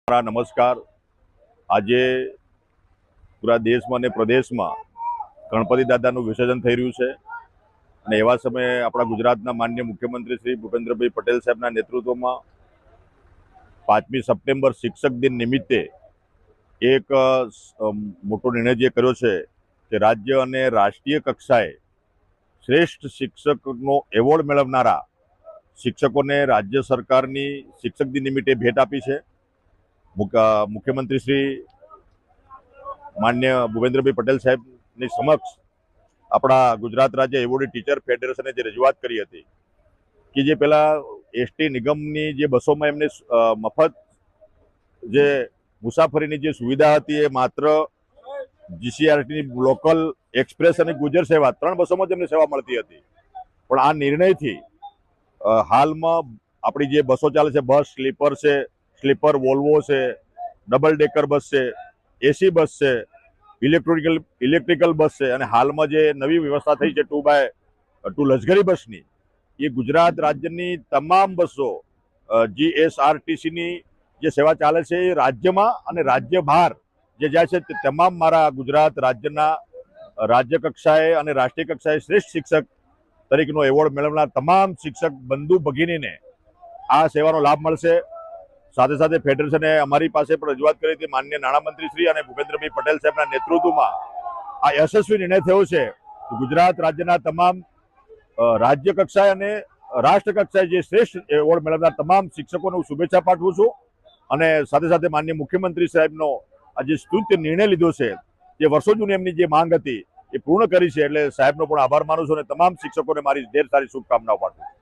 નમસ્કાર। આજે પૂરા દેશમાં અને પ્રદેશમાં ગણપતિ દાદાનું વિસર્જન થઈ રહ્યું છે અને એવા સમયે આપણા ગુજરાતના માનનીય મુખ્યમંત્રી શ્રી ભૂપેન્દ્રભાઈ પટેલ સાહેબના નેતૃત્વમાં 5મી સપ્ટેમ્બર શિક્ષક દિન નિમિત્તે એક મોટો નિર્ણય જે કર્યો છે કે રાજ્ય અને રાષ્ટ્રીય કક્ષાએ શ્રેષ્ઠ શિક્ષકનો એવોર્ડ મેળવનારા શિક્ષકોને રાજ્ય સરકારની શિક્ષક દિન નિમિત્તે ભેટ આપી છે। મુખ્યમંત્રી શ્રી માન્ય ભૂપેન્દ્રભાઈ પટેલ સાહેબની સમક્ષ આપણા ગુજરાત રાજ્ય એવોર્ડી ટીચર ફેડરેશને જે રજૂઆત કરી હતી કે જે પેલા એસટી નિગમની જે બસોમાં એમને મફત જે મુસાફરીની જે સુવિધા હતી એ માત્ર જીસીઆરટીની લોકલ એક્સપ્રેસ અને ગુજર સેવા 3 બસોમાં જ એમને સેવા મળતી હતી। પણ આ નિર્ણયથી હાલમાં આપણી જે બસો ચાલે છે, બસ સ્લીપર છે, સ્લીપર વોલ્વો છે, ડબલ ડેકર બસ છે, એસી બસ છે, ઇલેક્ટ્રિકલ બસ છે અને હાલમાં જે નવી વ્યવસ્થા થઈ છે 2x2 લશ્કરી બસની, એ ગુજરાત રાજ્યની તમામ બસો જીએસઆરટીસીની જે સેવા ચાલે છે એ રાજ્યમાં અને રાજ્ય બહાર જે જાય છે તે તમામ મારા ગુજરાત રાજ્યના રાજ્ય કક્ષાએ અને રાષ્ટ્રીય કક્ષાએ શ્રેષ્ઠ શિક્ષક તરીકેનો એવોર્ડ મેળવનાર તમામ શિક્ષક બંધુ ભગીનીને આ સેવાનો લાભ મળશે। સાથે સાથે ફેડરેશને અમારી પાસે પણ રજૂઆત કરી હતી। માનનીય નાણામંત્રી શ્રી અને ભૂપેન્દ્રભાઈ પટેલ સાહેબના નેતૃત્વમાં આ યશસ્વી નિર્ણય થયો છે કે ગુજરાત રાજ્યના તમામ રાજ્ય કક્ષાએ અને રાષ્ટ્ર કક્ષાએ જે શ્રેષ્ઠ એવોર્ડ મેળવનાર તમામ શિક્ષકોને હું શુભેચ્છા પાઠવું છું અને સાથે સાથે માનનીય મુખ્યમંત્રી સાહેબનો આ જે સ્તુત્ય નિર્ણય લીધો છે, જે વર્ષો જૂની એમની જે માંગ હતી એ પૂર્ણ કરી છે, એટલે સાહેબનો પણ આભાર માનું છું અને તમામ શિક્ષકોને મારી ઢેર સારી શુભકામનાઓ પાઠવું છું।